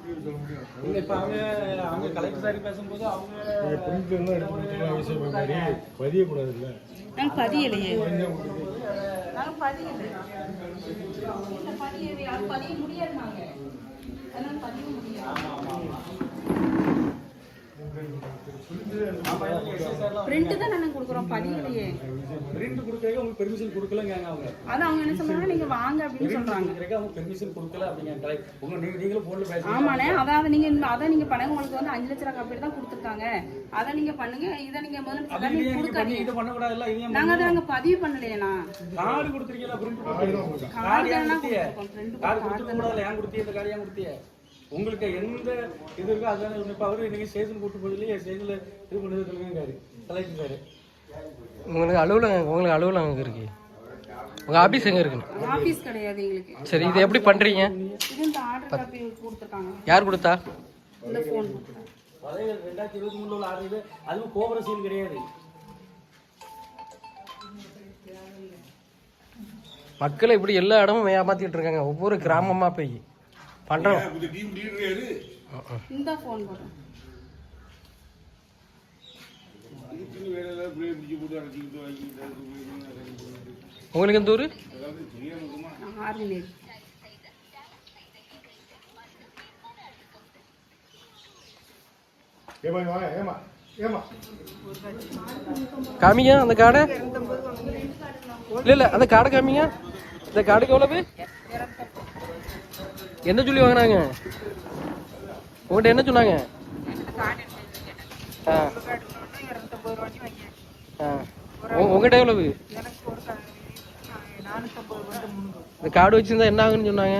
இப்போ அவங்க collector sorry பேசும்போது அவங்க பதியக்கூடாது இல்லை நாங்கள் பதியலையே பதிய முடியாது நாங்கள் அதனால பதிய முடியாது பிரிண்ட் தான் நாங்க கொடுக்குறோம் பதியலையே பிரிண்ட் கொடுக்கறதுக்கு உங்களுக்கு பெர்மிஷன் கொடுக்கலங்க அவங்க அதான் அவங்க என்ன சொல்றாங்க நீங்க வாங்க அப்படின்னு சொல்றாங்க அவங்க பெர்மிஷன் கொடுக்கல அப்படிங்க உங்க நீங்களும் போன்ல பேசுறீங்க ஆமாண்ணே அதாவது நீங்க அதை நீங்க பண்ணுங்க உங்களுக்கு வந்து 5 லட்சம் ரூபாய் காப்பீடு தான் கொடுத்துருக்காங்க அதை நீங்க பண்ணுங்க இதை நீங்க முதல்ல இது பண்ண கூடாது இல்ல இது நாங்க அதை நாங்க பதிவு பண்ணலையேண்ணா கார்டு கொடுத்துருக்கீங்களா பிரிண்ட் கார்டு ஏன் கொடுத்தீங்க ஏன் கொடுத்தீங்க இந்த கார்டு ஏன் கொடுத்தீங்க உங்களுக்கு எந்த இது இருக்கோ அதான் இப்போ அவரு நீங்கள் ஸ்டேஷன் கூட்டு போதில்லையே ஸ்டேஷனில் இது பண்ணது சொல்லுங்க கலெக்டர் சார் உங்களுக்கு அலுவலகம் எங்கே இருக்கு உங்கள் ஆஃபீஸ் எங்கே இருக்குன்னு ஆஃபீஸ் கிடையாது எங்களுக்கு சரி இதை எப்படி பண்ணுறீங்க இது இந்த ஆர்டர் காப்பி கொடுத்துருக்காங்க யார் கொடுத்தா இந்த ஃபோன் பழைய 2023 உள்ள ஆர்டர் இது அதுவும் கோபுர சீல் கிடையாது மக்களை இப்படி எல்லா இடமும் ஏமாத்திட்டு இருக்காங்க ஒவ்வொரு கிராமமாக போய் பண்றோம் இந்த ஃபோன் போடு உங்களுக்கு எந்த ஊரு ஆர்மினேட் காமிங்க அந்த காடை இல்ல அந்த காடை காமிங்க இந்த காடுக்கு எவ்வளவு என்ன சொல்லி வாங்கினாங்க உங்கள்கிட்ட என்ன சொன்னாங்க உங்கள்கிட்ட எவ்வளவு இந்த கார்டு வச்சிருந்தா என்ன ஆகுன்னு சொன்னாங்க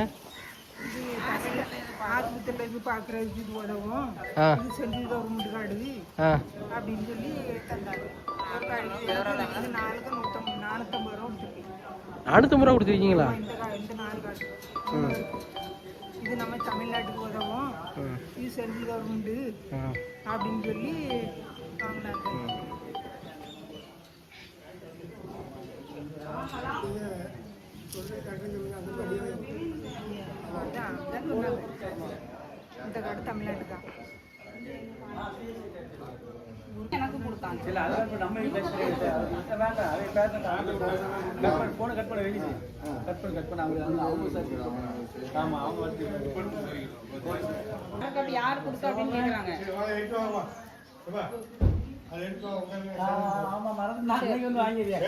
$450 கொடுத்துருக்கீங்களா இது நம்ம தமிழ்நாட்டுக்கு உதவும் இது சென்ட்ரல் கவர்மெண்ட் அப்படின்னு சொல்லி இந்த கார்டு தமிழ்நாட்டு தான் எனக்கு கொடுத்தாங்க இல்ல அதான் இப்ப நம்ம வேண்டாம் அதை பேச போன கட் பண்ண வேண்டியது கட் பண்ண அவங்க சார் ஆமா அவங்க வந்து யார் கொடுத்தா அப்படின்னு கேக்குறாங்க ஆமா மறந்து நான் வந்து வாங்கிடுறேன்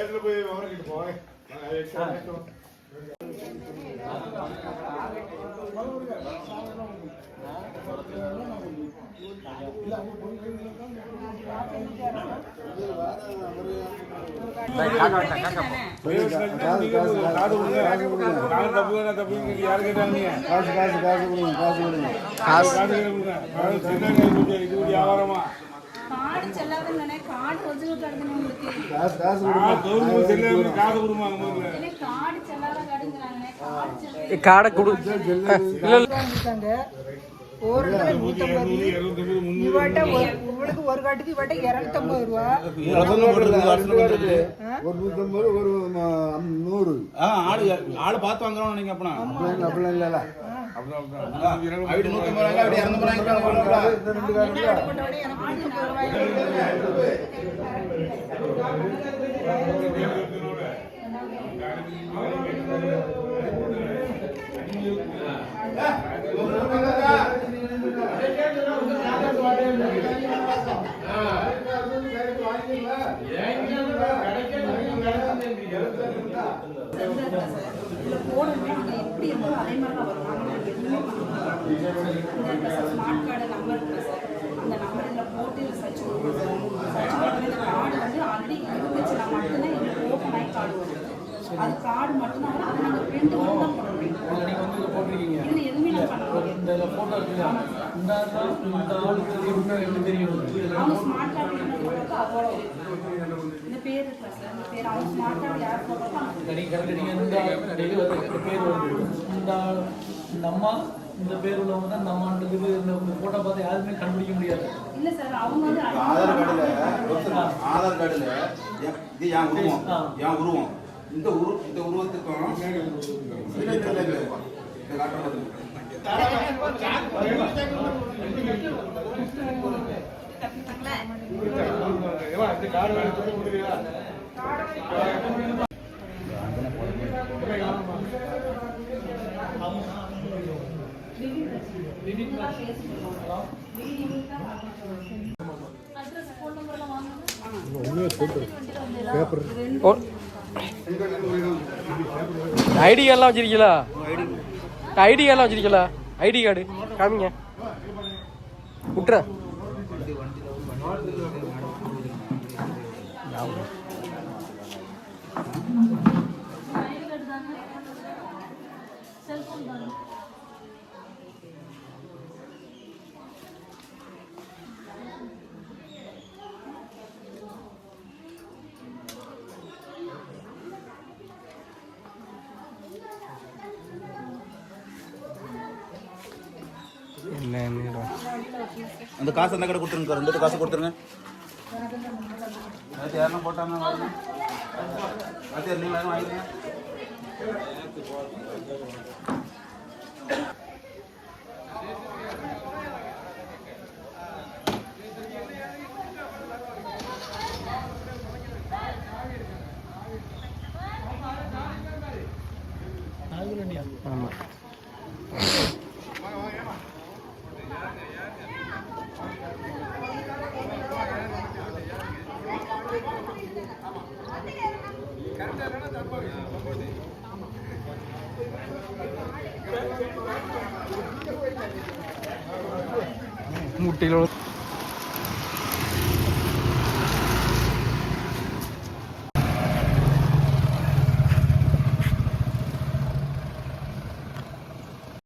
கார்டு செல்லாதுன்னு கார்டு ஒரிஜினல் கார்டு தானே உங்களுக்கு கார்டு செல்லாத கார்டுங்கறாங்க காடை கொடு ஒரு 150 இவட்ட உங்களுக்கு ஒரு காட்டுக்கு இவட்ட 250 ரூபா ஒரு 150 ஒரு 100 ஆளு பார்த்து வாங்குறோம் நீங்க அப்பனா அப்படிலாம் இல்லல ஐடி 150 ரூபாய் ஐடி 200 எப்படி இருந்தோ அதே மாதிரி தான் வரும் ஸ்மார்ட் கார்டு நம்பர் இருக்கு சார் அந்த நம்பரில் போட்டு சர்ச் பண்ணுவோம் இந்த கார்டு வந்து ஆல்ரெடி இருந்துச்சுன்னா மட்டும்தான் எங்களுக்கு ஓப்பன் ஆகி கார்டு வரும் அது கார்டு மட்டும்தான் வரும் அதை நாங்கள் பிரிண்ட் மட்டும் தான் போட முடியும் நீங்க வந்து இதை போட்டிருக்கீங்க இதில் எதுவுமே நான் பண்ண முடியாது இந்த போட்டோ இருக்குல்ல இந்த ஆளுக்கு எப்படி தெரியும் அவங்க ஸ்மார்ட் கார்டு அதோட இந்த பேர் இருக்கா சார் இந்த பேர் அவங்க ஸ்மார்ட் கார்டு யார் போடுறதோ இந்த அம்மா இந்த பேர் உள்ளவங்க தான் நம்மன்றது இந்த போட்டோ பார்த்து யாருமே கண்டுபிடிக்க முடியாது இல்ல சார் அவங்க வந்து ஆதார் கார்டுல இது என் உருவம் இந்த உருவத்துக்கும் ஐடி கார்டெலாம் வச்சிருக்கீங்களா? ஐடி கார்டெலாம் வச்சிருக்கீங்களா? ஐடி கார்டு காமிங்க விட்டுறேன். என்ன அந்த காசு அந்த கடை கொடுத்துருங்க, 2 காசு கொடுத்துருங்க. நேற்று யாரெல்லாம் போட்டாங்க பாருங்க. நேற்று நீங்க வேணும் வாங்கிங்க. ஆமாம். முட்டையில்